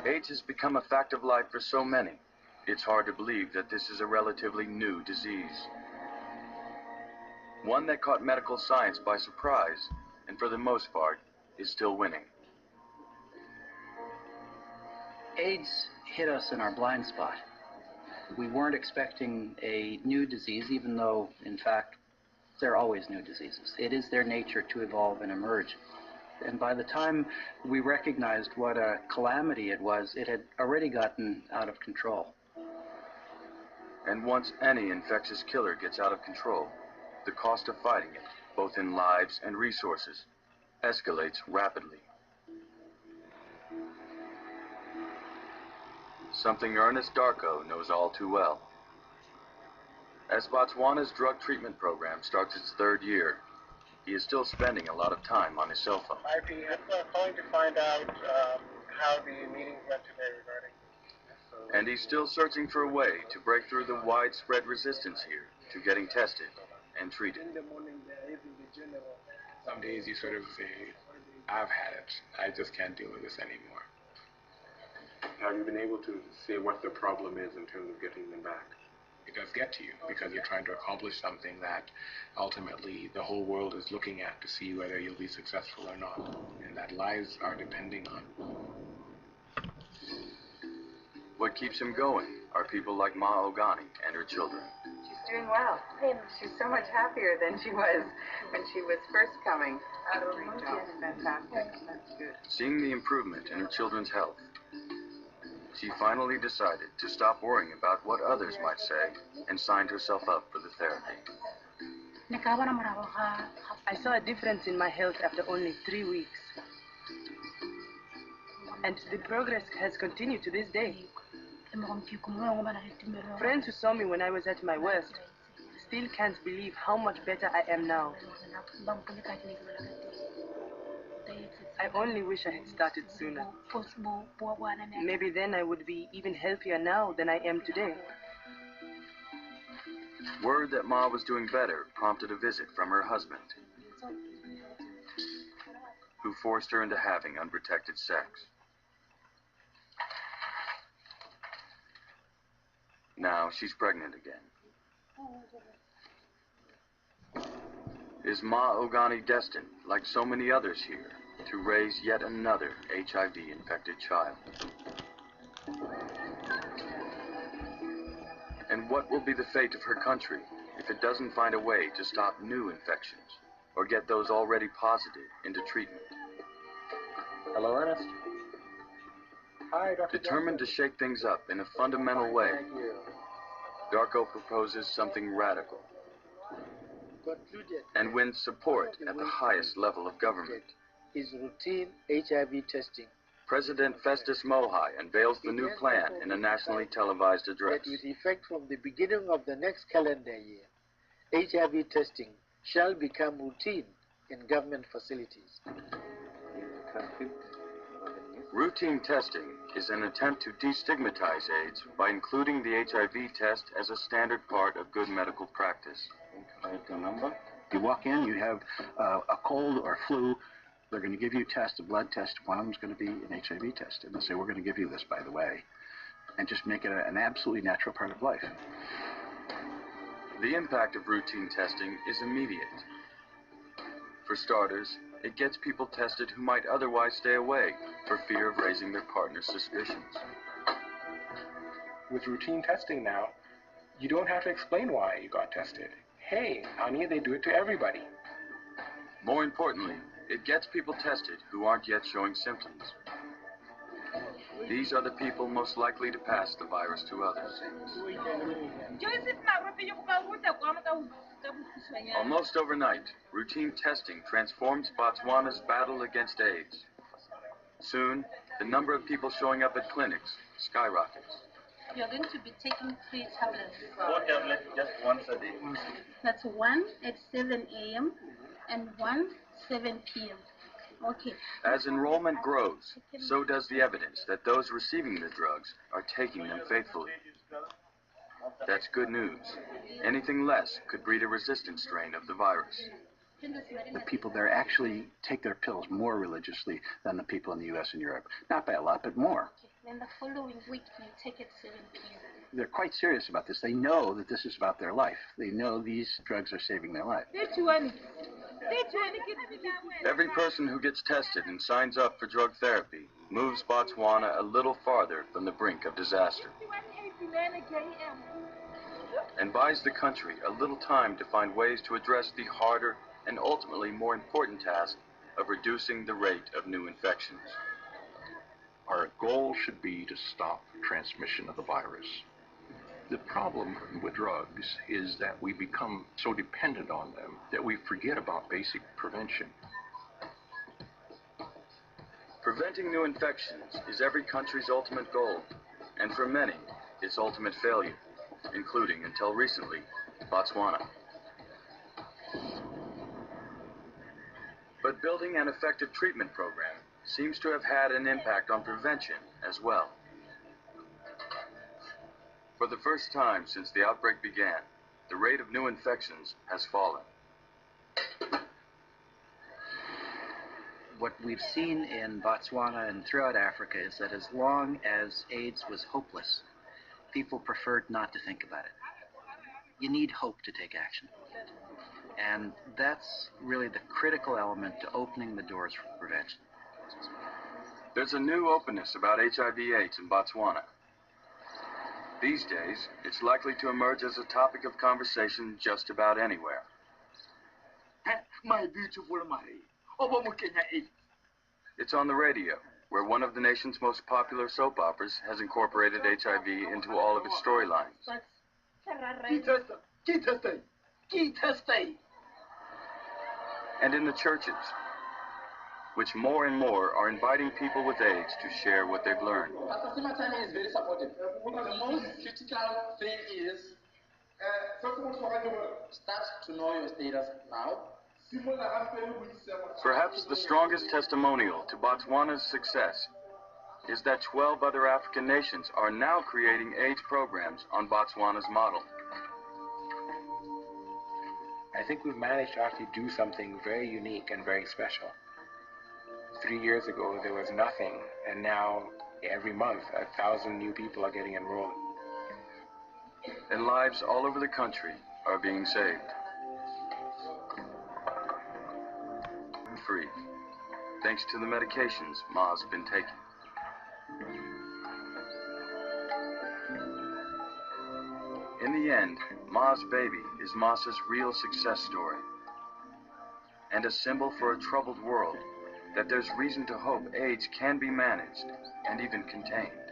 AIDS has become a fact of life for so many. It's hard to believe that this is a relatively new disease. One that caught medical science by surprise, and for the most part, is still winning. AIDS hit us in our blind spot. We weren't expecting a new disease, even though, in fact, there are always new diseases. It is their nature to evolve and emerge. And by the time we recognized what a calamity it was, it had already gotten out of control. And once any infectious killer gets out of control, the cost of fighting it, both in lives and resources, escalates rapidly. Something Ernest Darko knows all too well. As Botswana's drug treatment program starts its third year, he is still spending a lot of time on his cell phone. I've been calling to find out how the meetings went today regarding. And he's still searching for a way to break through the widespread resistance here to getting tested and treated. Some days you sort of say, I've had it. I just can't deal with this anymore. Have you been able to say what the problem is in terms of getting them back? It does get to you because you're trying to accomplish something that ultimately the whole world is looking at to see whether you'll be successful or not, and that lives are depending on. What keeps him going are people like Ma Ogani and her children. She's doing well. She's so much happier than she was when she was first coming. Great job. Fantastic. That's good. Seeing the improvement in her children's health, she finally decided to stop worrying about what others might say and signed herself up for the therapy. I saw a difference in my health after only 3 weeks. And the progress has continued to this day. Friends who saw me when I was at my worst still can't believe how much better I am now. I only wish I had started sooner. Maybe then I would be even healthier now than I am today. Word that Ma was doing better prompted a visit from her husband, who forced her into having unprotected sex. Now she's pregnant again. Is Ma Ogani destined, like so many others here, to raise yet another HIV-infected child? And what will be the fate of her country if it doesn't find a way to stop new infections or get those already positive into treatment? Hello, Ernest. Hi, Dr. Determined to shake things up in a fundamental way, Darko proposes something radical and wins support at the highest level of government. Is routine HIV testing. President Festus Mohai unveils the new plan in a nationally televised address. That with effect from the beginning of the next calendar year, HIV testing shall become routine in government facilities. Routine testing is an attempt to destigmatize AIDS by including the HIV test as a standard part of good medical practice. You walk in, you have a cold or flu, they're going to give you a test, a blood test. One of them is going to be an HIV test. And they'll say, we're going to give you this, by the way. And just make it an absolutely natural part of life. The impact of routine testing is immediate. For starters, it gets people tested who might otherwise stay away for fear of raising their partner's suspicions. With routine testing now, you don't have to explain why you got tested. Hey, honey, they do it to everybody. More importantly, it gets people tested who aren't yet showing symptoms. These are the people most likely to pass the virus to others. Almost overnight, routine testing transforms Botswana's battle against AIDS. Soon, the number of people showing up at clinics skyrockets. You're going to be taking 3 tablets. 4 tablets just once a day. That's 1 at 7 a.m. and 1 7 p.m. Okay. As enrollment grows, so does the evidence that those receiving the drugs are taking them faithfully. That's good news. Anything less could breed a resistant strain of the virus. The people there actually take their pills more religiously than the people in the U.S. and Europe. Not by a lot, but more. Then the following week, you take it 7 p.m. They're quite serious about this. They know that this is about their life. They know these drugs are saving their life. Every person who gets tested and signs up for drug therapy moves Botswana a little farther from the brink of disaster and buys the country a little time to find ways to address the harder and ultimately more important task of reducing the rate of new infections. Our goal should be to stop transmission of the virus. The problem with drugs is that we become so dependent on them that we forget about basic prevention. Preventing new infections is every country's ultimate goal, and for many, its ultimate failure, including, until recently, Botswana. But building an effective treatment program seems to have had an impact on prevention as well. For the first time since the outbreak began, the rate of new infections has fallen. What we've seen in Botswana and throughout Africa is that as long as AIDS was hopeless, people preferred not to think about it. You need hope to take action. And that's really the critical element to opening the doors for prevention. There's a new openness about HIV/AIDS in Botswana. These days, it's likely to emerge as a topic of conversation just about anywhere. My beautiful Marie. It's on the radio, where one of the nation's most popular soap operas has incorporated HIV into all of its storylines. And in the churches, which more and more are inviting people with AIDS to share what they've learned. Pastor Simatani is very supportive. The most critical thing is start to know your status now. Perhaps the strongest testimonial to Botswana's success is that 12 other African nations are now creating AIDS programs on Botswana's model. I think we've managed to actually do something very unique and very special. 3 years ago, there was nothing, and now every month, 1,000 new people are getting enrolled. And lives all over the country are being saved. Free, thanks to the medications Ma's been taking. In the end, Ma's baby is Masa's real success story, and a symbol for a troubled world that there's reason to hope AIDS can be managed and even contained.